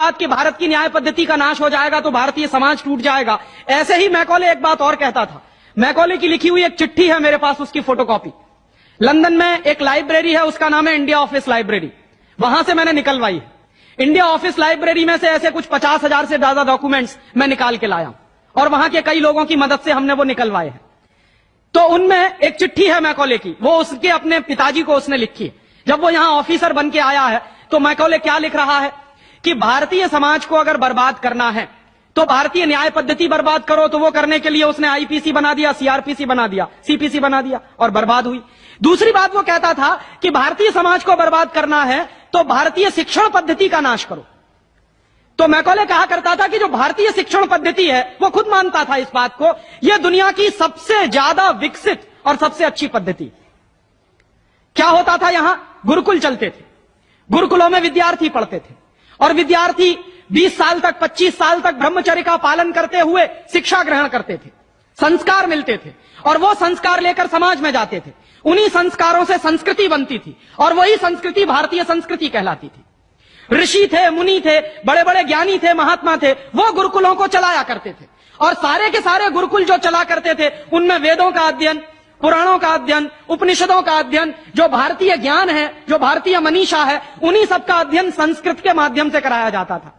बात कि भारत की न्याय पद्धति का नाश हो जाएगा तो भारतीय समाज टूट जाएगा, ऐसे ही मैकॉले एक बात और कहता था। मैकॉले की लिखी हुई एक चिट्ठी है मेरे पास, उसकी फोटोकॉपी। लंदन में एक लाइब्रेरी है, उसका नाम है इंडिया ऑफिस लाइब्रेरी, वहां से मैंने निकलवाई है। इंडिया ऑफिस लाइब्रेरी में से ऐसे कुछ 50,000 से ज्यादा डॉक्यूमेंट्स मैं निकाल के लाया और वहां के कई लोगों की मदद से हमने वो निकलवाए हैं। तो उनमें एक चिट्ठी है मैकॉले की, वो उसके अपने पिताजी को उसने लिखी है। जब वो यहां ऑफिसर बन के आया है तो मैकॉले क्या लिख रहा है कि भारतीय समाज को अगर बर्बाद करना है तो भारतीय न्याय पद्धति बर्बाद करो। तो वो करने के लिए उसने आईपीसी बना दिया, सीआरपीसी बना दिया, सीपीसी बना दिया और बर्बाद हुई। दूसरी बात वो कहता था कि भारतीय समाज को बर्बाद करना है तो भारतीय शिक्षण पद्धति का नाश करो। तो मैकॉले कहा करता था कि जो भारतीय शिक्षण पद्धति है, वो खुद मानता था इस बात को, यह दुनिया की सबसे ज्यादा विकसित और सबसे अच्छी पद्धति। क्या होता था, यहां गुरुकुल चलते थे, गुरुकुलों में विद्यार्थी पढ़ते थे और विद्यार्थी 20 साल तक 25 साल तक ब्रह्मचर्य का पालन करते हुए शिक्षा ग्रहण करते थे, संस्कार मिलते थे और वो संस्कार लेकर समाज में जाते थे। उन्हीं संस्कारों से संस्कृति बनती थी और वही संस्कृति भारतीय संस्कृति कहलाती थी। ऋषि थे, मुनि थे, बड़े बड़े ज्ञानी थे, महात्मा थे, वो गुरुकुलों को चलाया करते थे और सारे के सारे गुरुकुल जो चला करते थे उनमें वेदों का अध्ययन, पुराणों का अध्ययन, उपनिषदों का अध्ययन, जो भारतीय ज्ञान है, जो भारतीय मनीषा है, उन्हीं सबका अध्ययन संस्कृत के माध्यम से कराया जाता था।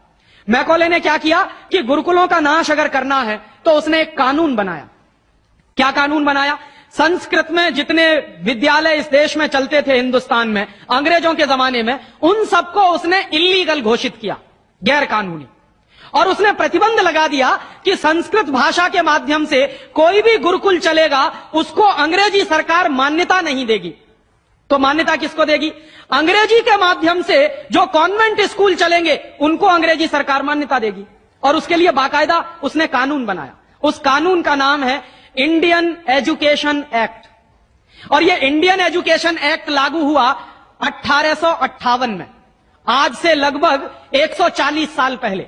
मैकॉले ने क्या किया कि गुरुकुलों का नाश अगर करना है तो उसने एक कानून बनाया। क्या कानून बनाया? संस्कृत में जितने विद्यालय इस देश में चलते थे हिंदुस्तान में अंग्रेजों के जमाने में, उन सबको उसने इल्लीगल घोषित किया, गैर कानूनी। और उसने प्रतिबंध लगा दिया कि संस्कृत भाषा के माध्यम से कोई भी गुरुकुल चलेगा उसको अंग्रेजी सरकार मान्यता नहीं देगी। तो मान्यता किसको देगी? अंग्रेजी के माध्यम से जो कॉन्वेंट स्कूल चलेंगे उनको अंग्रेजी सरकार मान्यता देगी। और उसके लिए बाकायदा उसने कानून बनाया। उस कानून का नाम है इंडियन एजुकेशन एक्ट। और यह इंडियन एजुकेशन एक्ट लागू हुआ 1858 में, आज से लगभग 140 साल पहले।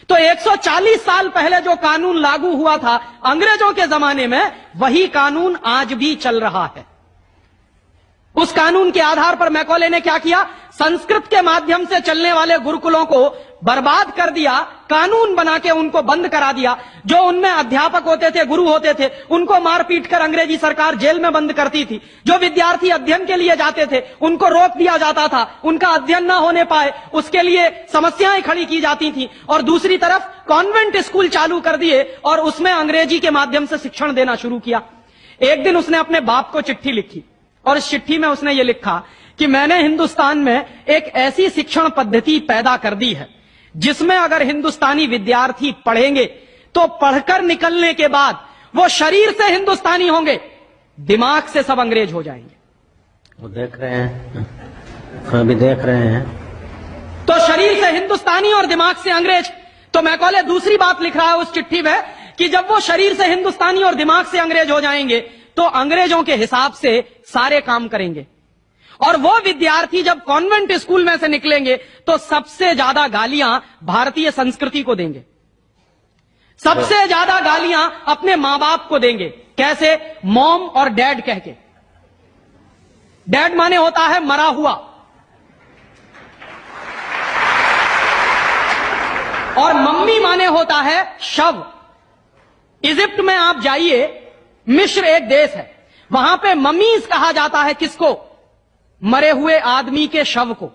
तो 140 साल पहले जो कानून लागू हुआ था अंग्रेजों के जमाने में, वही कानून आज भी चल रहा है। उस कानून के आधार पर मैकॉले ने क्या किया? संस्कृत के माध्यम से चलने वाले गुरुकुलों को बर्बाद कर दिया, कानून बना के उनको बंद करा दिया। जो उनमें अध्यापक होते थे, गुरु होते थे, उनको मार पीट कर अंग्रेजी सरकार जेल में बंद करती थी। जो विद्यार्थी अध्ययन के लिए जाते थे उनको रोक दिया जाता था, उनका अध्ययन ना होने पाए उसके लिए समस्याएं खड़ी की जाती थी। और दूसरी तरफ कॉन्वेंट स्कूल चालू कर दिए और उसमें अंग्रेजी के माध्यम से शिक्षण देना शुरू किया। एक दिन उसने अपने बाप को चिट्ठी लिखी और इस चिट्ठी में उसने ये लिखा कि मैंने हिंदुस्तान में एक ऐसी शिक्षण पद्धति पैदा कर दी है जिसमें अगर हिंदुस्तानी विद्यार्थी पढ़ेंगे तो पढ़कर निकलने के बाद वो शरीर से हिंदुस्तानी होंगे, दिमाग से सब अंग्रेज हो जाएंगे। वो देख रहे हैं, अभी देख रहे हैं। तो शरीर से हिंदुस्तानी और दिमाग से अंग्रेज। तो मैकॉले दूसरी बात लिख रहा है उस चिट्ठी में कि जब वो शरीर से हिंदुस्तानी और दिमाग से अंग्रेज हो जाएंगे तो अंग्रेजों के हिसाब से सारे काम करेंगे। और वो विद्यार्थी जब कॉन्वेंट स्कूल में से निकलेंगे तो सबसे ज्यादा गालियां भारतीय संस्कृति को देंगे, सबसे ज्यादा गालियां अपने मां बाप को देंगे। कैसे? मॉम और डैड कह के। डैड माने होता है मरा हुआ और मम्मी माने होता है शव। इजिप्ट में आप जाइए, मिस्र एक देश है, वहां पे ममीज कहा जाता है किसको? मरे हुए आदमी के शव को।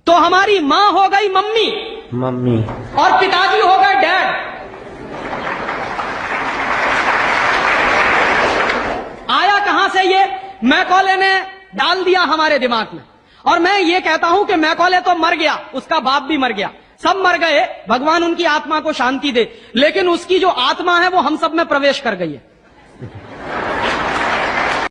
तो हमारी मां हो गई मम्मी, मम्मी, और पिताजी हो गए डैड। आया कहां से ये? मैकॉले ने डाल दिया हमारे दिमाग में। और मैं ये कहता हूं कि मैकॉले तो मर गया, उसका बाप भी मर गया, सब मर गए, भगवान उनकी आत्मा को शांति दे, लेकिन उसकी जो आत्मा है वो हम सब में प्रवेश कर गई है।